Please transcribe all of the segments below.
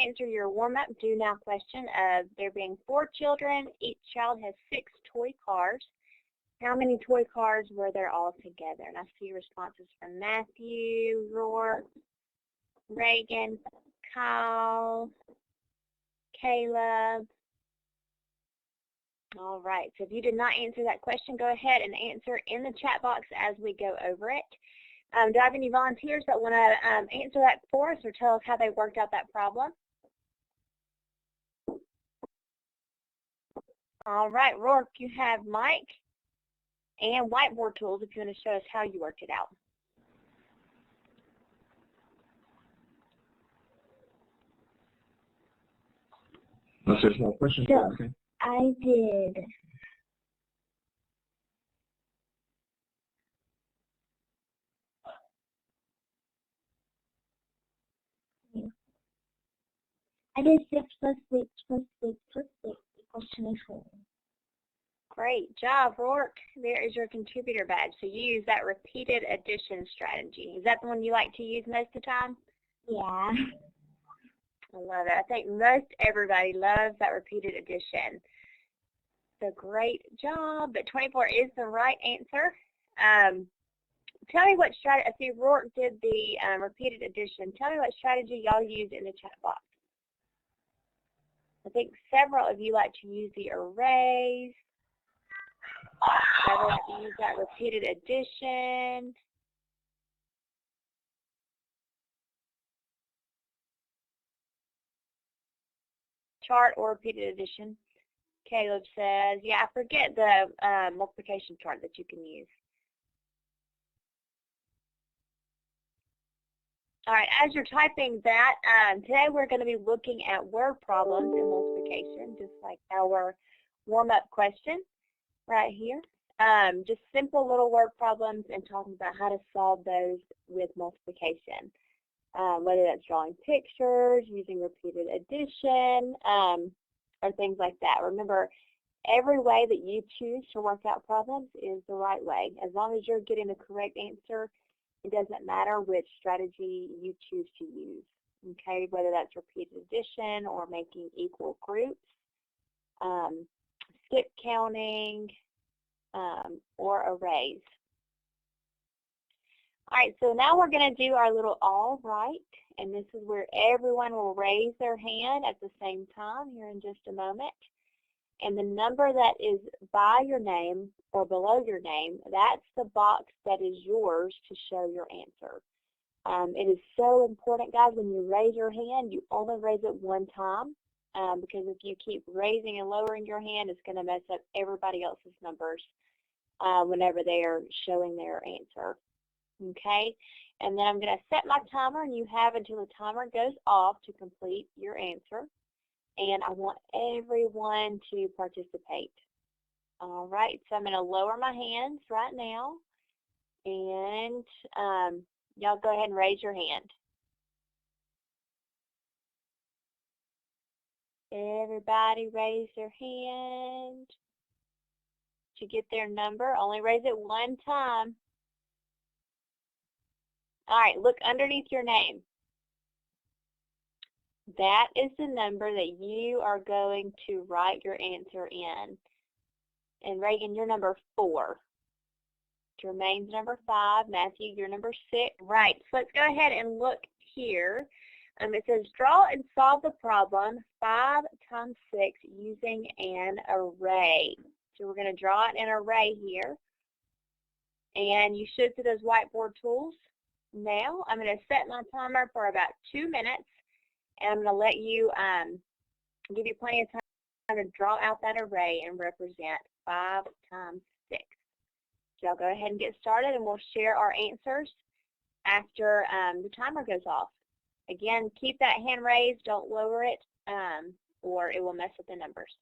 answer your warm-up do now question of there being 4 children, each child has 6 toy cars. How many toy cars were there all together? And I see responses from Matthew, Rourke, Reagan, Kyle, Caleb. All right, so if you did not answer that question, go ahead and answer in the chat box as we go over it. Do I have any volunteers that want to answer that for us or tell us how they worked out that problem? All right, Rourke, you have Mike and whiteboard tools if you want to show us how you worked it out. There's no question. So, Okay. I did. I did 6 plus 6 plus 6 plus 6 equals 24. Great job, Rourke. There is your contributor badge. So you use that repeated addition strategy. Is that the one you like to use most of the time? Yeah. I love it. I think most everybody loves that repeated addition. So great job. But 24 is the right answer. Tell me what strategy. I see Rourke did the repeated addition. Tell me what strategy y'all use in the chat box. I think several of you like to use the arrays. Several like to use that repeated addition. Chart or repeated addition. Caleb says, yeah, I forget the multiplication chart that you can use. All right, as you're typing that, today we're going to be looking at word problems in multiplication, just like our warm-up question right here. Just simple little word problems and talking about how to solve those with multiplication. Whether that's drawing pictures, using repeated addition, or things like that. Remember, every way that you choose to work out problems is the right way. As long as you're getting the correct answer, it doesn't matter which strategy you choose to use, okay? Whether that's repeated addition or making equal groups, skip counting, or arrays. All right, so now we're going to do our little all right, and this is where everyone will raise their hand at the same time here in just a moment. And the number that is by your name or below your name, that's the box that is yours to show your answer. It is so important, guys, when you raise your hand, you only raise it one time, because if you keep raising and lowering your hand, it's going to mess up everybody else's numbers whenever they are showing their answer. Okay, and then I'm going to set my timer, and you have until the timer goes off to complete your answer. And I want everyone to participate. All right, so I'm going to lower my hands right now, and y'all go ahead and raise your hand. Everybody raise their hand to get their number. Only raise it one time. All right, look underneath your name. That is the number that you are going to write your answer in. And Reagan, you're number 4. Jermaine's number 5. Matthew, you're number 6. Right, so let's go ahead and look here. It says draw and solve the problem 5 times 6 using an array. So we're going to draw an array here. And you should see those whiteboard tools. Now I'm going to set my timer for about 2 minutes. And I'm going to let you give you plenty of time to draw out that array and represent 5 times 6. So I'll go ahead and get started, and we'll share our answers after the timer goes off. Again, keep that hand raised. Don't lower it, or it will mess up the numbers.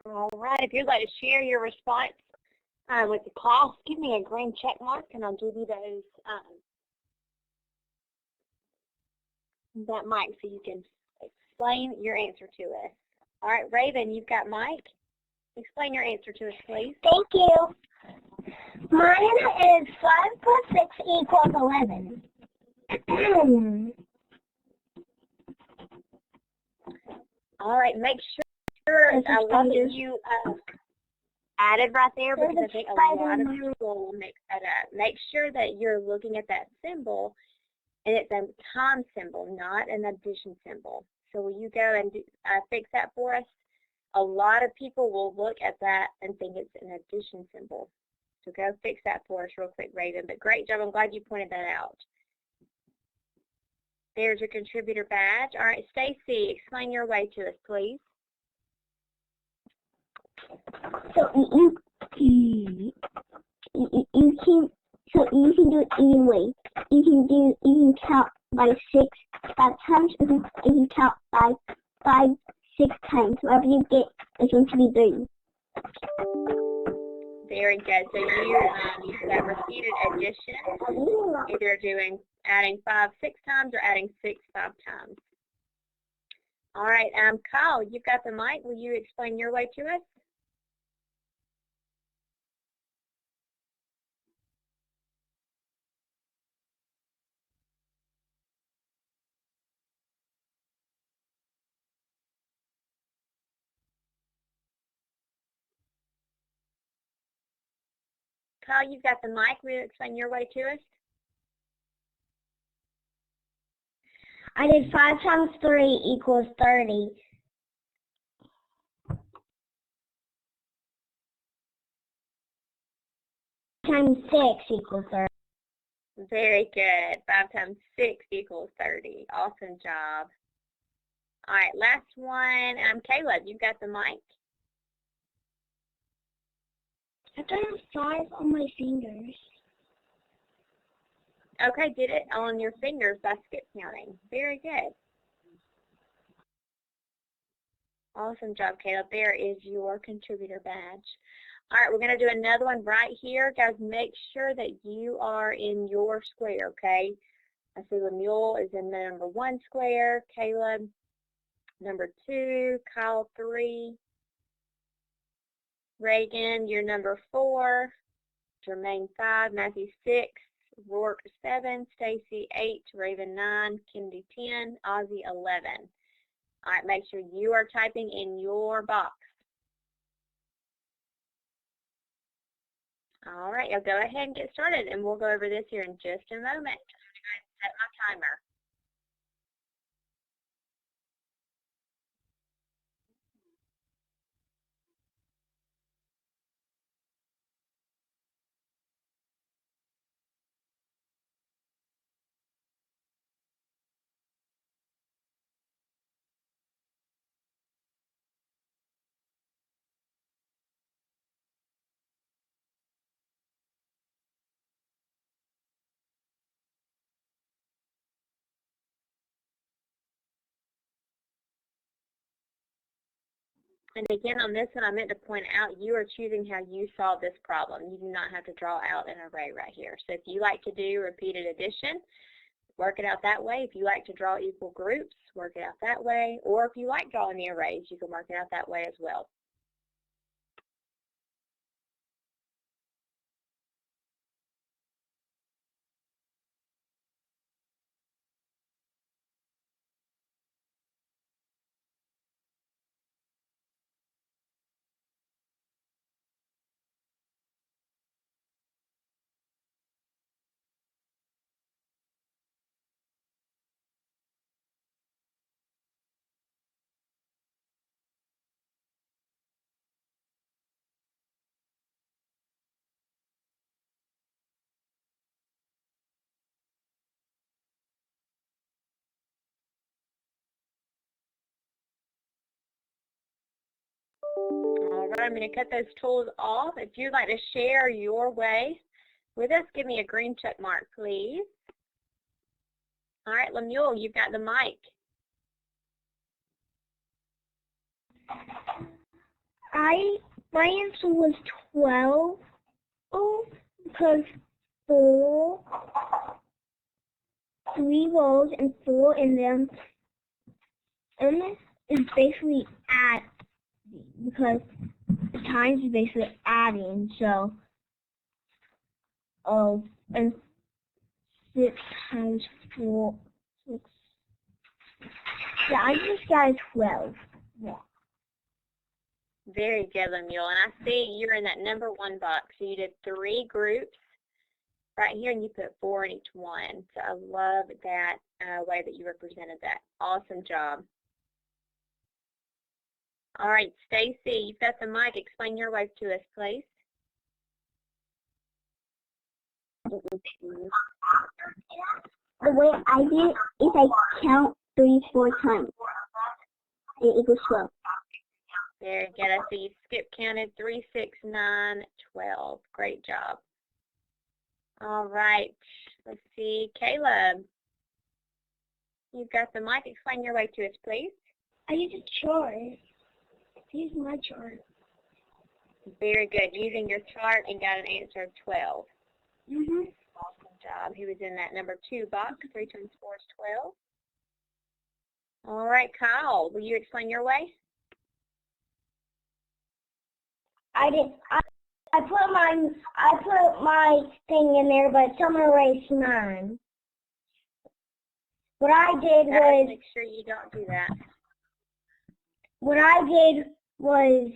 All right, if you'd like to share your response with the class, give me a green check mark and I'll give you those that mic so you can explain your answer to us. All right, Raven, you've got Mike. Explain your answer to us, please. Thank you. Mine is 5 plus 6 equals 11. All right, make sure, I love that you added right there because I think a lot of people will mix that up. Make sure that you're looking at that symbol and it's a time symbol, not an addition symbol. So will you go and fix that for us? A lot of people will look at that and think it's an addition symbol. So go fix that for us real quick, Raven. But great job. I'm glad you pointed that out. There's your contributor badge. All right, Stacy, explain your way to us, please. So you can do it either way. You can count by 6 5 times, or you can count by 5 6 times. Whatever you get is going to be 3. Very good. So you've got repeated addition, either adding 5 6 times or adding 6 5 times. All right, Kyle, you've got the mic. Will you explain your way to us? Kyle, you've got the mic. Will you explain your way to us? I did 5 times 3 equals 30. Times 6 equals 30. Very good. 5 times 6 equals 30. Awesome job. All right, last one. Caleb, you've got the mic. I don't have 5 on my fingers. Okay, did it on your fingers by skip counting. Very good. Awesome job, Caleb. There is your contributor badge. All right, we're going to do another one right here. Guys, make sure that you are in your square, okay? I see Lemuel is in the number 1 square, Caleb number 2, Kyle 3, Reagan, you're number 4, Jermaine 5, Matthew 6, Rourke 7, Stacy 8, Raven 9, Kennedy 10, Ozzy 11. All right, make sure you are typing in your box. All right, I'll go ahead and get started, and we'll go over this here in just a moment. I'm going to go ahead and set my timer. And again, on this one, I meant to point out you are choosing how you solve this problem. You do not have to draw out an array right here. So if you like to do repeated addition, work it out that way. If you like to draw equal groups, work it out that way. Or if you like drawing the arrays, you can work it out that way as well. All right, I'm going to cut those tools off. If you'd like to share your way with us, give me a green check mark, please. All right, Lemuel, you've got the mic. My answer was 12. Oh, because 4, 3 rows and 4 in them, and it's basically add because the times is basically adding. So, and 6 times 4, 6. Yeah, I just got a 12. Yeah. Very good, Lemuel. And I see you're in that number 1 box. So you did 3 groups right here, and you put 4 in each one. So I love that way that you represented that. Awesome job. All right, Stacy, you've got the mic. Explain your way to us, please. The way I do it is I count 3, 4 times. It equals 12. Very good. I see you skip counted 3, 6, 9, 12. Great job. All right. Let's see. Caleb, you've got the mic. Explain your way to us, please. I use a chart. Use my chart. Very good. Using your chart and got an answer of 12. Mhm. Awesome job. He was in that number 2 box. 3 times 4 is 12. All right, Kyle, will you explain your way? I put my thing in there, but someone erased mine. What I did was Make sure you don't do that. What I did was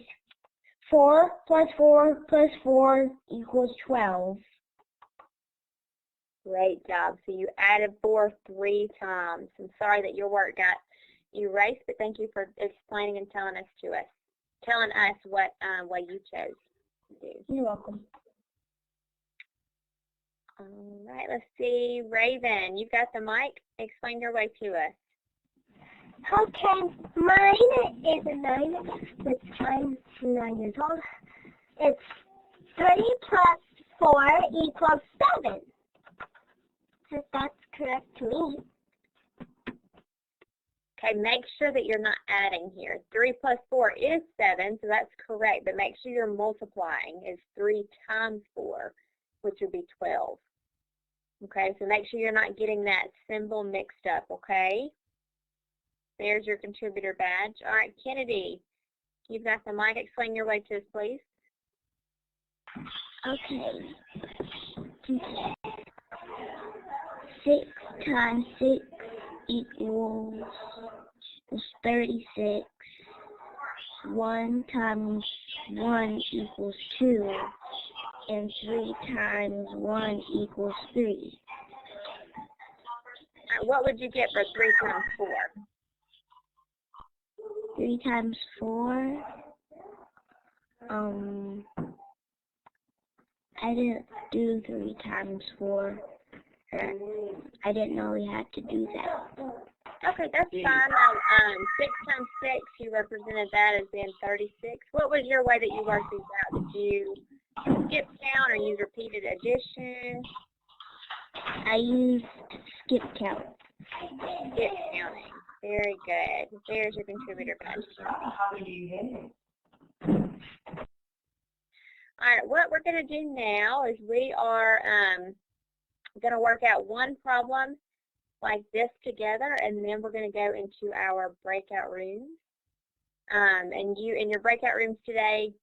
4 plus 4 plus 4 equals 12. Great job. So you added 4 3 times. I'm sorry that your work got erased, but thank you for explaining and telling us what way you chose to do. You're welcome. All right, let's see. Raven, you've got the mic. Explain your way to us. Okay, mine is a 9, but I'm 9 years old. It's 30 plus 4 equals 7. So that's correct to me. Okay, make sure that you're not adding here. 3 plus 4 is 7, so that's correct, but make sure you're multiplying. It's 3 times 4, which would be 12. Okay, so make sure you're not getting that symbol mixed up, okay? There's your contributor badge. All right, Kennedy, you've got the mic. Explain your way to us, please. Okay. 6 times 6 equals 36. 1 times 1 equals 2. And 3 times 1 equals 3. All right, what would you get for 3 times 4? 3 times 4. I didn't do 3 times 4. I didn't know we had to do that. Okay, that's fine. Now, 6 times 6, you represented that as being 36. What was your way that you worked these out? Did you skip count or use repeated addition? I used skip count. Skip counting. Very good. There's your contributor badge. All right, what we're going to do now is we are going to work out one problem like this together, and then we're going to go into our breakout rooms. And you, in your breakout rooms today,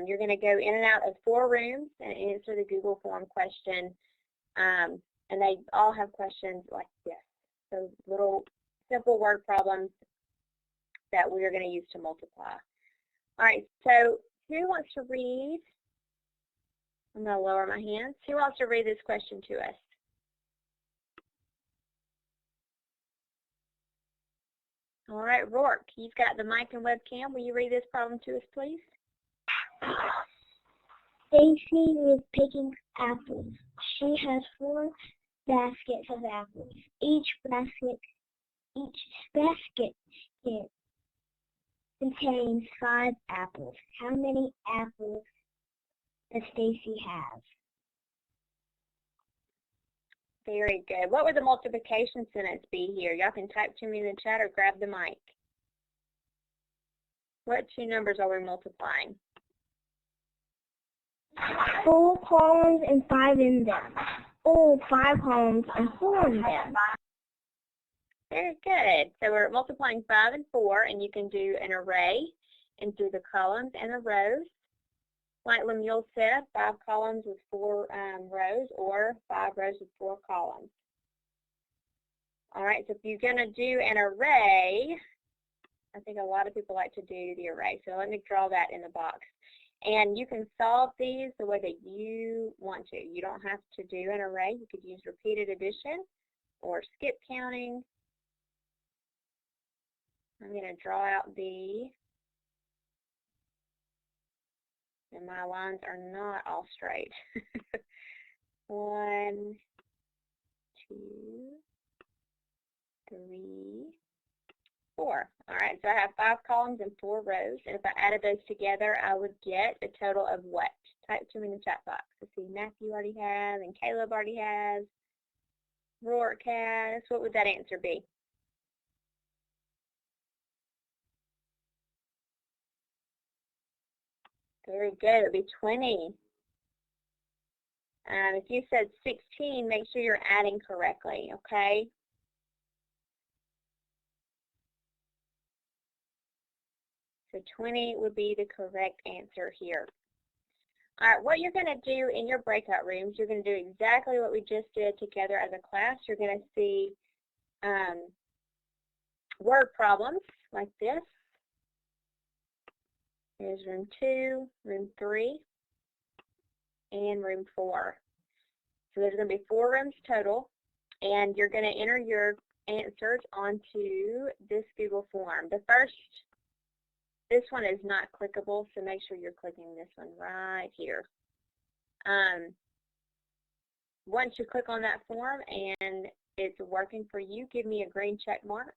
you're going to go in and out of 4 rooms and answer the Google form question. And they all have questions like this. So little simple word problems that we are going to use to multiply. All right, so who wants to read? I'm going to lower my hands. Who wants to read this question to us? All right, Rourke, you've got the mic and webcam. Will you read this problem to us, please? Stacy is picking apples. She has 4 baskets of apples. Each basket contains 5 apples. How many apples does Stacy have? Very good. What would the multiplication sentence be here? Y'all can type to me in the chat or grab the mic. What two numbers are we multiplying? 4 columns and 5 in them. Oh, 5 columns and 4 in them. Very good. So we're multiplying 5 and 4, and you can do an array and do the columns and the rows. Like Lemuel said, 5 columns with 4 rows, or 5 rows with 4 columns. All right, so if you're going to do an array, I think a lot of people like to do the array. So let me draw that in the box. And you can solve these the way that you want to. You don't have to do an array. You could use repeated addition or skip counting. I'm going to draw out and my lines are not all straight. 1, 2, 3, 4. All right, so I have 5 columns and 4 rows, and if I added those together, I would get a total of what? Type to me in the chat box. Let's see, Matthew already has, and Caleb already has, Rourke has. What would that answer be? Very good. It would be 20. If you said 16, make sure you're adding correctly, okay? So 20 would be the correct answer here. All right, what you're going to do in your breakout rooms, you're going to do exactly what we just did together as a class. You're going to see word problems like this. Here's room 2, room 3, and room 4. So there's going to be 4 rooms total, and you're going to enter your answers onto this Google form. This one is not clickable, so make sure you're clicking this one right here. Once you click on that form and it's working for you, give me a green check mark.